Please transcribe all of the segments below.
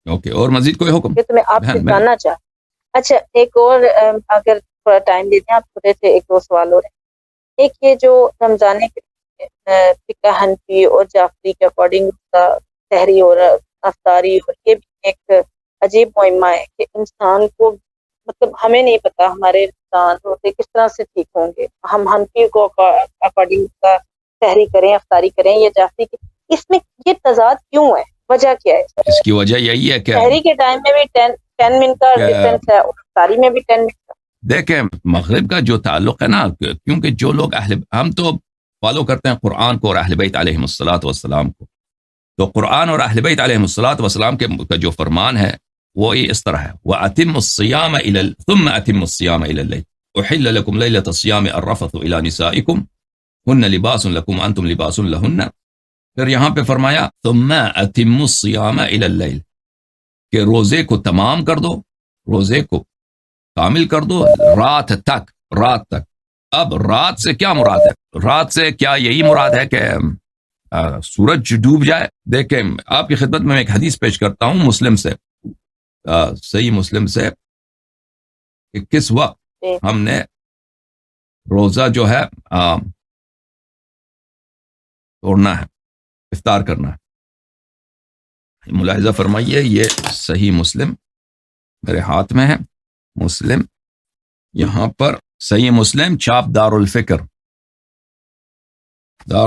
Okay, اور مزید کوئی حکم؟ کہ تمہیں آپ سے جاننا چاہ. اچھا ایک اور اگر تھوڑا ٹائم دے دیں آپ، تھوڑے سے ایک دو سوال ہو رہے ہیں. ایک یہ جو رمضان کے فقہ حنفی اور جعفری کے اکارڈنگ سحری اور افطاری، اور یہ بھی ایک عجیب معمہ ہے کہ انسان کو مطلب ہمیں نہیں پتا ہمارے انسان ہوتے کس طرح سے ٹھیک ہوں گے. ہم حنفی کو اکارڈنگ کا سحری کریں افطاری کریں یا جعفری کی، اس میں یہ تضاد کیوں ہے؟ وجہ کیا ہے؟ اس کی وجہ یہی ہے کہ سحری کے ٹائم میں بھی 10 منٹ کا ڈفرنس ہے اور افطاری میں بھی 10 منٹ کا. دیکھیں مغرب کا جو تعلق ہے نا، کیونکہ جو لوگ ہم تو فالو کرتے ہیں قرآن کو اور اہل بیت علیہم الصلاۃ والسلام کو، تو قرآن اور اہل بیت علیہم الصلاۃ والسلام کا جو فرمان ہے وہ یہ اس طرح ہے: وَأَتِمُّ الصِّيَامَ ثُمَّ أَتِمُّ الصِّيَامَ إِلَى اللَّيْلِ أُحِلَّ لَكُمْ لَيْلَةَ الصِّيَامِ الرَّفَثُ إِلَى نِسَائِكُمْ هُنَّ لِبَاسٌ لَكُمْ وَأَنْتُمْ لِبَاسٌ لَهُنَّ. پھر یہاں پہ فرمایا ثُمَّ أَتِمُّ الصِّيَامَ إِلَى اللَّيْلِ، کہ روزے کو تمام کر دو، روزے کو کامل کر دو رات تک. رات تک، اب رات سے کیا مراد ہے؟ رات سے کیا یہی مراد ہے کہ سورج ڈوب جائے؟ دیکھیں آپ کی خدمت میں ایک حدیث پیش کرتا ہوں مسلم سے، صحیح مسلم سے، کہ کس وقت ہم نے روزہ جو ہے توڑنا ہے، افطار کرنا ہے. ملاحظہ فرمائیے، یہ صحیح مسلم میرے ہاتھ میں ہے، مسلم یہاں پر صحیح مسلم چھاپ دار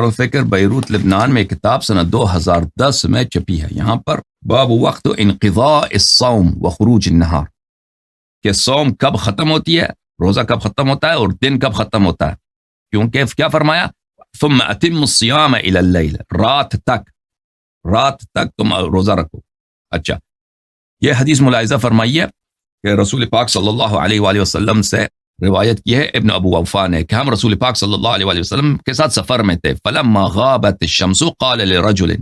الفکر بیروت لبنان میں کتاب سنہ 2010 میں چھپی ہے. یہاں پر باب وقت انقضاء الصوم وخروج النہار، کہ صوم کب ختم ہوتی ہے، روزہ کب ختم ہوتا ہے اور دن کب ختم ہوتا ہے. کیونکہ کیا فرمایا؟ ثم اتم الصیام الی اللیل، رات تک تم روزہ رکھو. اچھا یہ حدیث ملاحظہ فرمائیے کہ رسول پاک صلی اللہ علیہ وآلہ وسلم سے روایت کی ہے ابن ابو اوفا نے کہ ہم رسول پاک صلی اللہ علیہ وآلہ وسلم کے ساتھ سفر میں تھے. فلما غابت الشمس قال لرجل،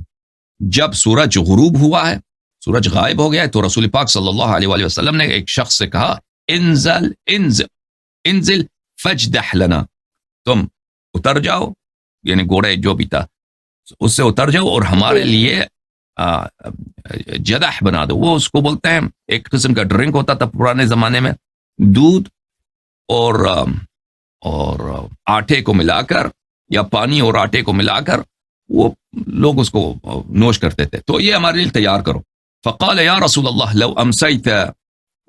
جب سورج غروب ہوا ہے، سورج غائب ہو گیا ہے، تو رسول پاک صلی اللہ علیہ وآلہ وسلم نے ایک شخص سے کہا انزل فجدح لنا، تم اتر جاؤ، یعنی گھوڑے جو بھی تھا اس سے اتر جاؤ اور ہمارے لیے جدح بنا دو. وہ اس کو بولتے ہیں، ایک قسم کا ڈرنک ہوتا تھا پرانے زمانے میں، دودھ اور آٹے کو ملا کر، یا پانی اور آٹے کو ملا کر وہ لوگ اس کو نوش کرتے تھے. تو یہ ہمارے لیے تیار کرو. فقال یا رسول اللہ لو امسیت،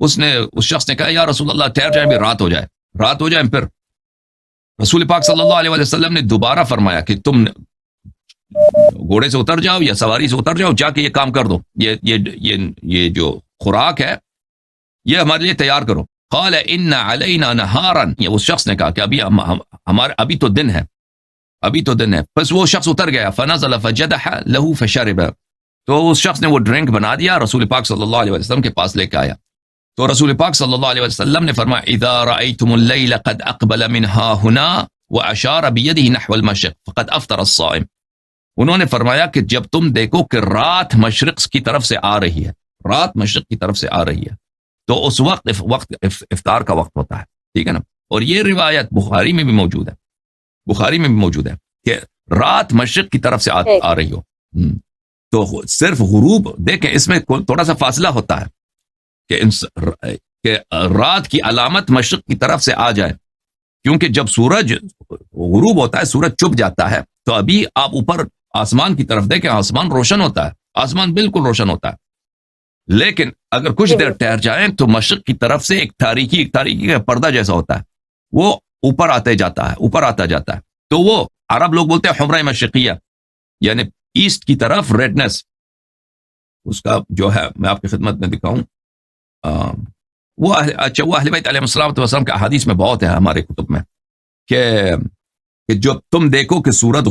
اس شخص نے کہا یا رسول اللہ ٹھہر جائے، بھی رات ہو جائے. پھر رسول پاک صلی اللہ علیہ وسلم نے دوبارہ فرمایا کہ تم گھوڑے سے اتر جاؤ یا سواری سے اتر جاؤ، جا کے یہ کام کر دو، یہ جو خوراک ہے یہ ہمارے لیے تیار کرو. قال ان علینا نہارا، اس شخص نے کہا کہ ابھی تو دن ہے. پس وہ شخص اتر گیا. فنزل فجدح له فشرب، تو اس شخص نے وہ ڈرنک بنا دیا، رسول پاک صلی اللہ علیہ وسلم کے پاس لے کے آیا. تو رسول پاک صلی اللہ علیہ وسلم نے فرمایا اذا رأيتم الليل قد اقبل من ها هنا واشار بيده نحو المشرق فقد افطر الصائم. انہوں نے فرمایا کہ جب تم دیکھو کہ رات مشرق کی طرف سے آ رہی ہے، تو اس وقت افطار کا وقت ہوتا ہے. ٹھیک ہے نا. اور یہ روایت بخاری میں بھی موجود ہے کہ رات مشرق کی طرف سے آ رہی ہو. تو صرف غروب دیکھیں، اس میں تھوڑا سا فاصلہ ہوتا ہے کہ رات کی علامت مشرق کی طرف سے آ جائے، کیونکہ جب سورج غروب ہوتا ہے، سورج چھپ جاتا ہے، تو ابھی آپ اوپر آسمان کی طرف دیکھیں، آسمان روشن ہوتا ہے، آسمان بالکل روشن ہوتا ہے. لیکن اگر کچھ دیر ٹھہر جائیں تو مشرق کی طرف سے ایک تاریکی کا پردہ جیسا ہوتا ہے، وہ اوپر آتا جاتا ہے. تو وہ عرب لوگ بولتے ہیں حمرہ مشرقیہ، یعنی ایسٹ کی طرف ریڈنس. اس کا جو ہے میں آپ کی خدمت میں دکھاؤں، وہ اہل بیت علیہ السلام کے احادیث میں بہت ہے ہمارے کتب میں، کہ جب تم دیکھو کہ سورج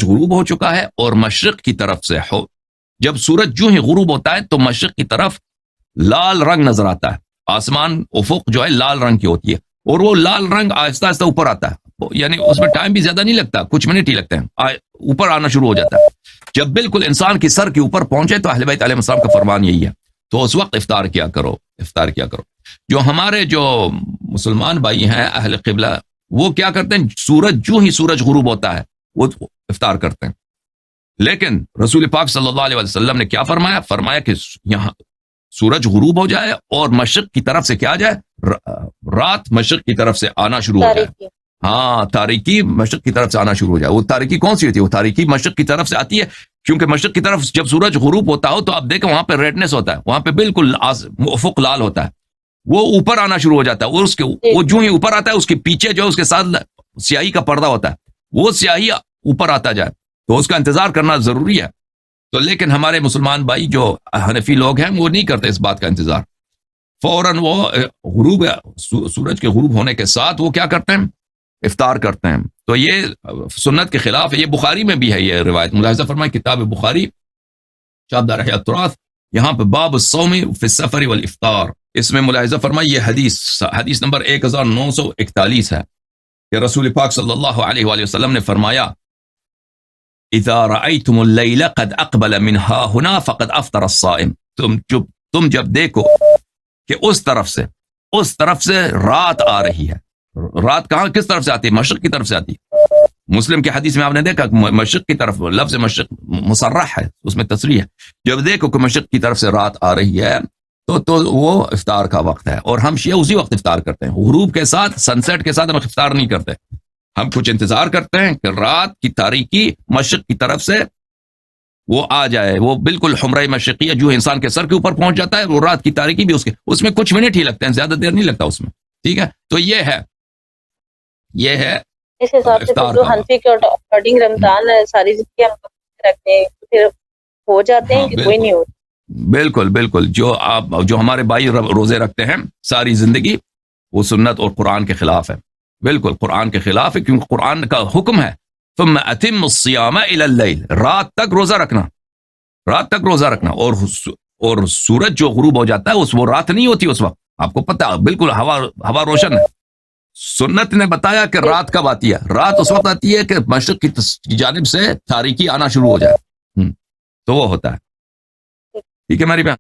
غروب ہو چکا ہے اور مشرق کی طرف سے جب سورج جو ہی غروب ہوتا ہے تو مشرق کی طرف لال رنگ نظر آتا ہے، آسمان افق جو ہے لال رنگ کی ہوتی ہے، اور وہ لال رنگ آہستہ آہستہ اوپر آتا ہے، یعنی اس میں ٹائم بھی زیادہ نہیں لگتا، کچھ منٹ ہی لگتے ہیں، اوپر آنا شروع ہو جاتا ہے. جب بالکل انسان کی سر کے اوپر پہنچے تو اہل بیت علیہ السلام کا فرمان یہی ہے، تو اس وقت افطار کیا کرو. جو ہمارے جو مسلمان بھائی ہیں اہل قبلہ، وہ کیا کرتے ہیں، جو ہی سورج غروب ہوتا ہے وہ افطار کرتے ہیں. لیکن رسول پاک صلی اللہ علیہ وسلم نے کیا فرمایا کہ یہاں سورج غروب ہو جائے اور مشرق کی طرف سے کیا آ جائے, رات مشرق کی طرف سے آنا شروع ہو جائے. تاریخی ہاں, تاریکی مشرق کی طرف سے آنا شروع ہو جائے. وہ تاریکی کون سی ہوتی ہے؟ وہ تاریکی مشرق کی طرف سے آتی ہے, کیونکہ مشرق کی طرف جب سورج غروب ہوتا ہو تو آپ دیکھیں وہاں پہ ریڈنس ہوتا ہے, وہاں پہ بالکل افق لال ہوتا ہے, وہ اوپر آنا شروع ہو جاتا ہے, اور اس کے وہ جو ہی اوپر آتا ہے اس کے پیچھے جو ہے اس کے ساتھ سیاہی کا پردہ ہوتا ہے, وہ سیاہی اوپر آتا جائے, تو اس کا انتظار کرنا ضروری ہے. تو لیکن ہمارے مسلمان بھائی جو حنفی لوگ ہیں وہ نہیں کرتے اس بات کا انتظار, فوراً وہ غروب سورج کے غروب ہونے کے ساتھ وہ کیا کرتے ہیں؟ افطار کرتے ہیں. تو یہ سنت کے خلاف ہے. یہ بخاری میں بھی ہے یہ روایت, ملاحظہ فرمائیں کتاب بخاری شعب دار احیاء التراث, یہاں پہ باب الصوم فی السفر والافطار, اس میں ملاحظہ فرمائیں یہ حدیث نمبر 1941 ہے کہ رسول پاک صلی اللہ علیہ وآلہ وسلم نے فرمایا اذا رأيتم اللیل قد اقبل من ها هنا فقد افطر الصائم. تم جب دیکھو کہ اس طرف سے رات آ رہی ہے. رات کہاں کس طرف سے آتی ہے؟ مشرق کی طرف سے آتی ہے. مسلم کی حدیث میں آپ نے دیکھا مشرق کی طرف, لفظ مشرق مصرح ہے, اس میں تصریح ہے. جب دیکھو کہ مشرق کی طرف سے رات آ رہی ہے تو وہ افطار کا وقت ہے, اور ہم شیعہ اسی وقت افطار کرتے ہیں. غروب کے ساتھ, سن سیٹ کے ساتھ ہم افطار نہیں کرتے, ہم کچھ انتظار کرتے ہیں کہ رات کی تاریکی مشرق کی طرف سے وہ آ جائے, وہ بالکل حمرہ مشرقیہ جو انسان کے سر کے اوپر پہنچ جاتا ہے, وہ رات کی تاریکی بھی اس میں کچھ منٹ ہی لگتے ہیں, زیادہ دیر نہیں لگتا اس میں. ٹھیک ہے, تو یہ ہے اس حساب سے جو حنفی کے اکارڈنگ رمضان ساری زندگی ہم رکھتے ہیں پھر ہو جاتے ہیں کہ کوئی نہیں ہوتا. بالکل جو ہمارے بھائی روزے رکھتے ہیں ساری زندگی, وہ سنت اور قرآن کے خلاف ہے. بالکل قرآن کے خلاف ہے, کیونکہ قرآن کا حکم ہے ثم اتم الصیام الی اللیل, رات تک روزہ رکھنا, اور سورج جو غروب ہو جاتا ہے وہ رات نہیں ہوتی اس وقت, آپ کو پتہ, بالکل ہوا روشن ہے. سنت نے بتایا کہ رات کب آتی ہے؟ رات اس وقت آتی ہے کہ مشرق کی جانب سے تاریکی آنا شروع ہو جائے, تو وہ ہوتا ہے. ٹھیک ہے میری بہن.